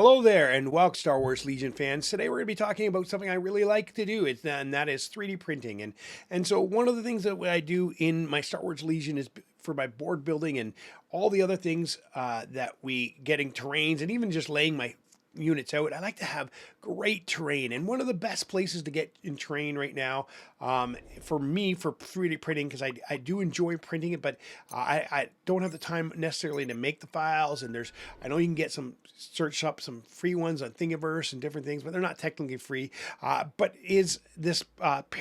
Hello there, and welcome, Star Wars Legion fans. Today we're going to be talking about something I really like to do, and that is 3D printing. And so one of the things that I do in my Star Wars Legion is for my board building and all the other things that we getting terrains and even just laying my units out. I like to have great terrain, and one of the best places to get in terrain right now, for me, for 3D printing, because I do enjoy printing it, but I don't have the time necessarily to make the files. And I know you can get search up some free ones on Thingiverse and different things, but they're not technically free. But is this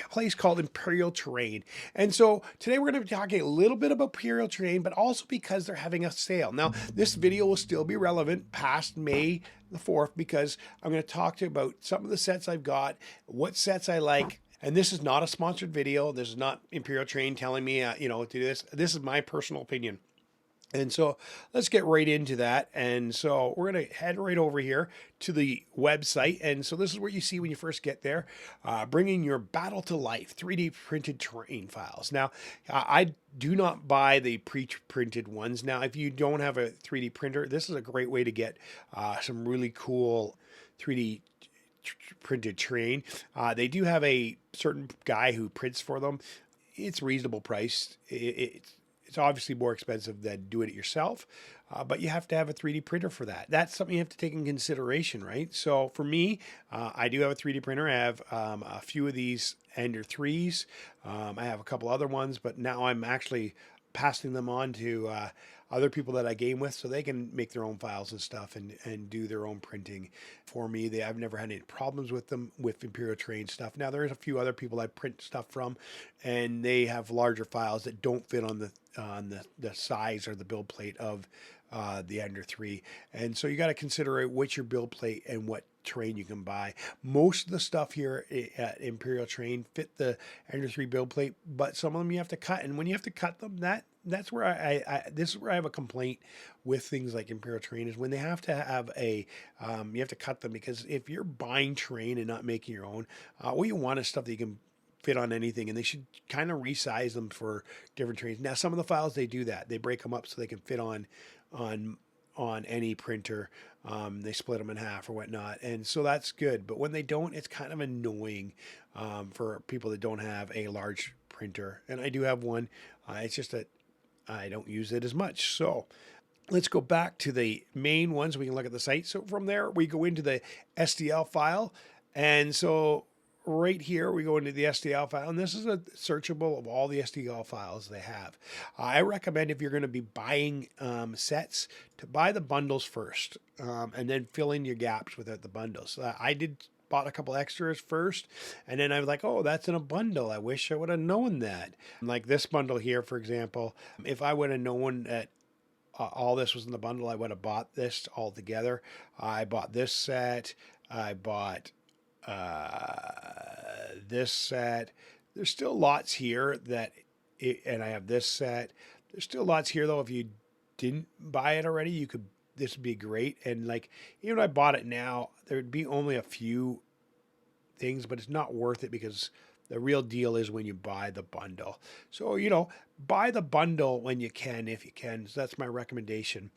place called Imperial Terrain. And so today we're going to be talking a little bit about Imperial Terrain, but also because they're having a sale. Now, this video will still be relevant past May the 4th, because I'm going to talk to you about some of the sets I've got, what sets I like. And this is not a sponsored video. This is not Imperial Terrain telling me, to do this. This is my personal opinion. And so let's get right into that. And so we're going to head right over here to the website. And so this is what you see when you first get there, bringing your battle to life 3D printed terrain files. Now, I do not buy the pre-printed ones. Now, if you don't have a 3D printer, this is a great way to get some really cool 3D printed terrain. They do have a certain guy who prints for them. It's reasonable priced. It's obviously more expensive than doing it yourself, but you have to have a 3D printer for that. That's something you have to take in consideration, right? So for me, I do have a 3D printer. I have a few of these Ender 3s. I have a couple other ones, but now I'm actually passing them on to other people that I game with so they can make their own files and stuff and do their own printing for me. I've never had any problems with them with Imperial Terrain stuff. Now, there's a few other people I print stuff from, and they have larger files that don't fit on the size or the build plate of the Ender 3. And so you got to consider what's your build plate and what terrain you can buy. Most of the stuff here at Imperial Terrain fit the Ender 3 build plate, but some of them you have to cut. And when you have to cut them, that's where this is where I have a complaint with things like Imperial Terrain, is when they have to have you have to cut them, because if you're buying terrain and not making your own, what you want is stuff that you can fit on anything, and they should kind of resize them for different terrains. Now, some of the files, they do that. They break them up so they can fit on any printer. They split them in half or whatnot, and so that's good. But when they don't, it's kind of annoying for people that don't have a large printer. And I do have one. It's just that I don't use it as much. So let's go back to the main ones. We can look at the site. So from there, we go into the STL file. And so right here, we go into the STL file, and this is a searchable of all the STL files they have. I recommend, if you're going to be buying sets, to buy the bundles first, and then fill in your gaps without the bundles. Bought a couple extras first, and then I was like, oh, that's in a bundle. I wish I would have known that. Like this bundle here, for example, if I would have known that all this was in the bundle, I would have bought this all together. I bought this set. I bought this set. There's still lots here and I have this set. There's still lots here though. If you didn't buy it already, this would be great. And like, even if I bought it now, there'd be only a few things, but it's not worth it, because the real deal is when you buy the bundle. So, buy the bundle when you can, if you can. So that's my recommendation.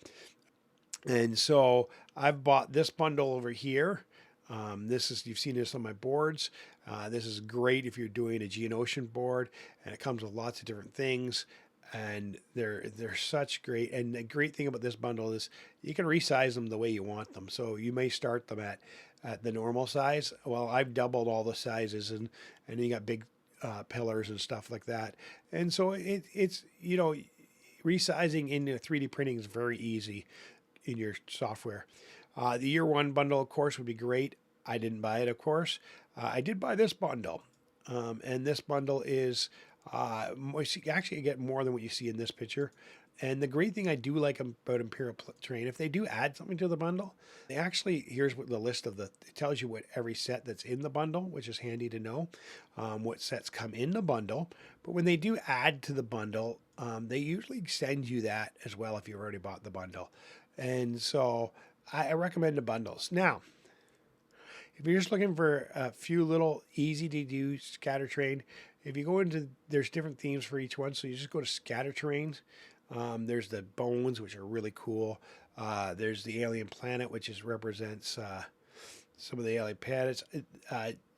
And so I've bought this bundle over here. You've seen this on my boards. This is great if you're doing a Geonosian board, and it comes with lots of different things. And they're such great. And the great thing about this bundle is you can resize them the way you want them. So you may start them at the normal size. Well, I've doubled all the sizes, and you got big pillars and stuff like that. And so it's resizing into 3D printing is very easy in your software. The year one bundle, of course, would be great. I didn't buy it, of course. I did buy this bundle, and this bundle is actually, you get more than what you see in this picture. And the great thing I do like about Imperial Terrain, if they do add something to the bundle, here's what the list it tells you what every set that's in the bundle, which is handy to know, what sets come in the bundle. But when they do add to the bundle, they usually send you that as well if you've already bought the bundle. And so I recommend the bundles. Now, if you're just looking for a few little easy to do scatter terrain, if you go there's different themes for each one. So you just go to scatter terrains. There's the bones, which are really cool. There's the alien planet, which represents some of the alien planets.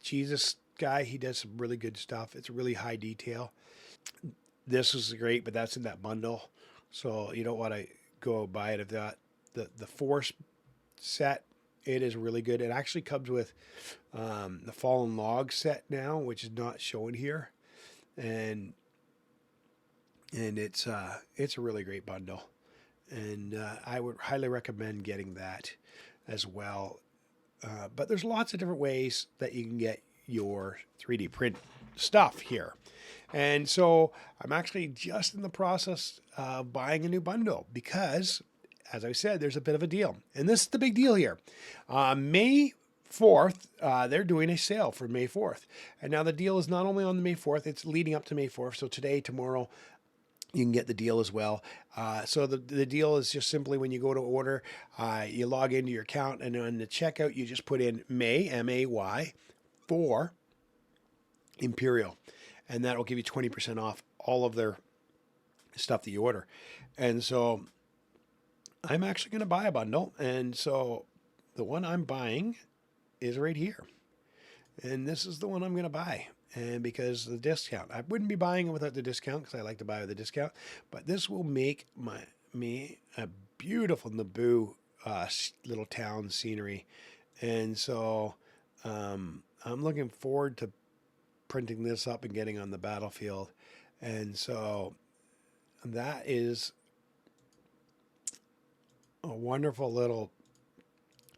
Jesus guy, he does some really good stuff. It's really high detail. This is great, but that's in that bundle, so you don't want to go buy it if that. The Force set, it is really good. It actually comes with the Fallen Log set now, which is not shown here, and it's a really great bundle, and I would highly recommend getting that as well. But there's lots of different ways that you can get your 3D print stuff here. And so I'm actually just in the process of buying a new bundle because, as I said, there's a bit of a deal. And this is the big deal here. May 4th, they're doing a sale for May 4th. And now the deal is not only on the May 4th, it's leading up to May 4th. So today, tomorrow, you can get the deal as well. So the deal is just simply when you go to order, you log into your account, and on the checkout, you just put in May, M-A-Y, for Imperial. And that will give you 20% off all of their stuff that you order. And so I'm actually going to buy a bundle. And so the one I'm buying is right here. And this is the one I'm going to buy. And because of the discount, I wouldn't be buying it without the discount because I like to buy with the discount. But this will make me a beautiful Naboo little town scenery. And so I'm looking forward to printing this up and getting on the battlefield. And so that is a wonderful little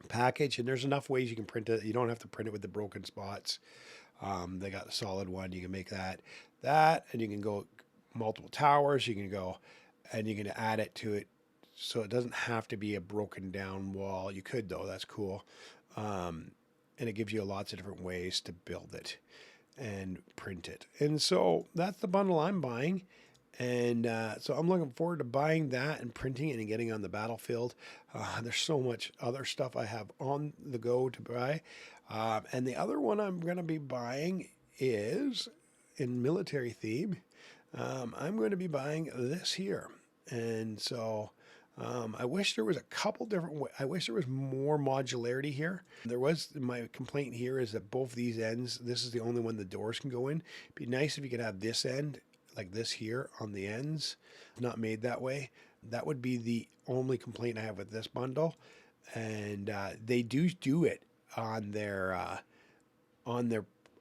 package, and there's enough ways you can print it. You don't have to print it with the broken spots. They got a solid one. You can make that, and you can go multiple towers. You can go, and you can add it to it, so it doesn't have to be a broken down wall. You could though. That's cool, and it gives you lots of different ways to build it and print it. And so that's the bundle I'm buying. And so I'm looking forward to buying that and printing it and getting on the battlefield. There's so much other stuff I have on the go to buy. And the other one I'm going to be buying is in military theme. I'm going to be buying this here. And so I wish there was a couple different I wish there was more modularity here. My complaint here is that both these ends, this is the only one the doors can go in. It'd be nice if you could have this end like this here on the ends, not made that way. That would be the only complaint I have with this bundle. And they do it on their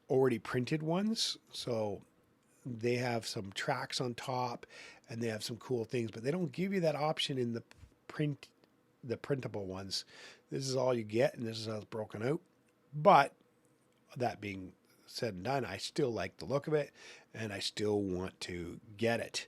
already printed ones. So they have some tracks on top and they have some cool things, but they don't give you that option in the printable ones. This is all you get, and this is how it's broken out. But that being said and done, I still like the look of it, and I still want to get it.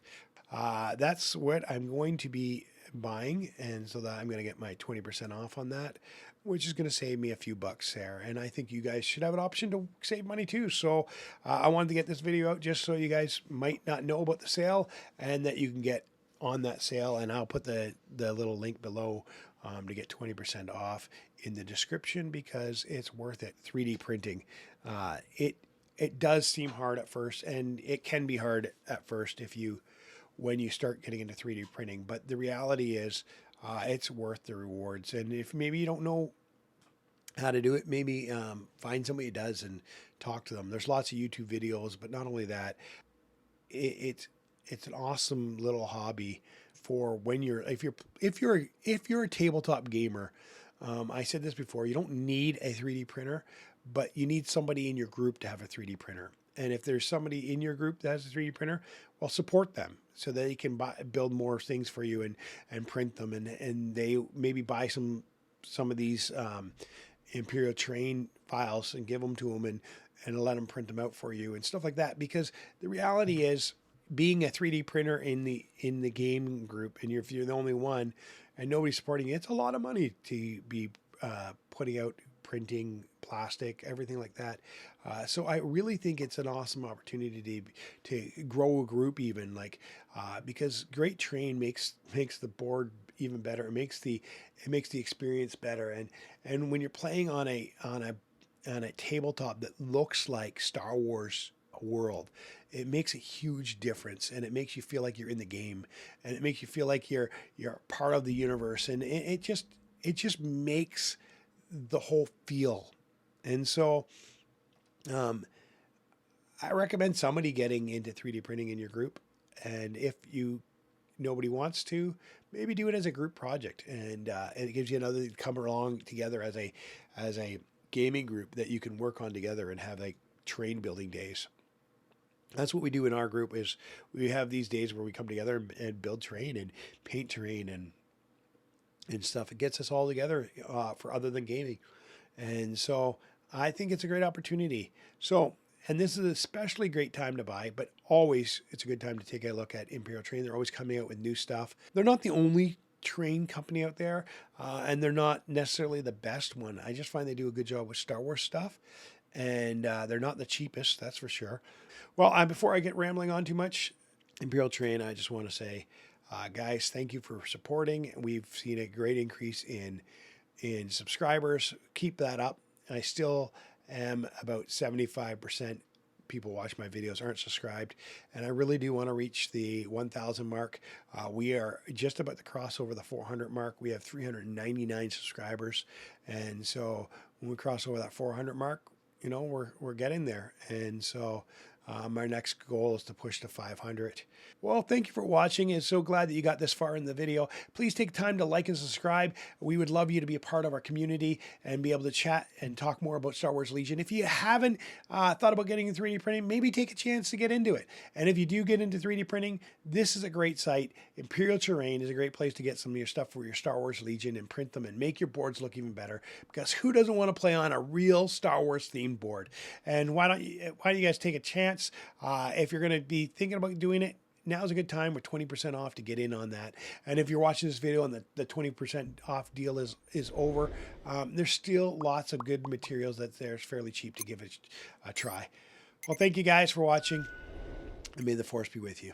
That's what I'm going to be buying, and so that I'm going to get my 20% off on that, which is going to save me a few bucks there. And I think you guys should have an option to save money too. So I wanted to get this video out just so you guys might not know about the sale and that you can get on that sale. And I'll put the little link below to get 20% off in the description because it's worth it. 3D printing. It does seem hard at first, and it can be hard at first when you start getting into 3D printing. But the reality is it's worth the rewards. And if maybe you don't know how to do it, maybe find somebody who does and talk to them. There's lots of YouTube videos, but not only that, it's an awesome little hobby for when if you're a tabletop gamer. I said this before, you don't need a 3D printer, but you need somebody in your group to have a 3D printer. And if there's somebody in your group that has a 3D printer, well, support them so that they can build more things for you and print them. And they maybe buy some of these Imperial Terrain files and give them to them and let them print them out for you and stuff like that. Because the reality is, being a 3D printer in the game group, and if you're the only one and nobody's supporting you, it's a lot of money to be putting out printing, plastic, everything like that. So I really think it's an awesome opportunity to grow a group, even because great terrain makes the board even better. It makes the experience better. And when you're playing on a tabletop that looks like Star Wars world. It makes a huge difference, and it makes you feel like you're in the game, and it makes you feel like you're part of the universe, and it just makes the whole feel. And so I recommend somebody getting into 3D printing in your group. And if nobody wants to, maybe do it as a group project, and it gives you another to come along together as a gaming group that you can work on together and have like terrain building days. That's what we do in our group. Is we have these days where we come together and build terrain and paint terrain and stuff. It gets us all together for other than gaming. And so I think it's a great opportunity. So, and this is an especially great time to buy, but always it's a good time to take a look at Imperial Terrain. They're always coming out with new stuff. They're not the only terrain company out there, and they're not necessarily the best one. I just find they do a good job with Star Wars stuff, and they're not the cheapest, that's for sure. Well, before I get rambling on too much, Imperial Terrain, I just want to say, guys, thank you for supporting. We've seen a great increase in subscribers. Keep that up. I still am about 75% people watch my videos aren't subscribed, and I really do want to reach the 1,000 mark. We are just about to cross over the 400 mark. We have 399 subscribers, and so when we cross over that 400 mark, you know, we're getting there. And so our next goal is to push to 500. Well, thank you for watching, and so glad that you got this far in the video. Please take time to like and subscribe. We would love you to be a part of our community and be able to chat and talk more about Star Wars Legion. If you haven't thought about getting into 3D printing, maybe take a chance to get into it. And if you do get into 3D printing, this is a great site. Imperial Terrain is a great place to get some of your stuff for your Star Wars Legion and print them and make your boards look even better, because who doesn't want to play on a real Star Wars themed board? And why don't you guys take a chance? If you're going to be thinking about doing it, now's a good time with 20% off to get in on that. And if you're watching this video and the 20% off deal is over, there's still lots of good materials that there's fairly cheap to give it a try. Well, thank you guys for watching, and may the Force be with you.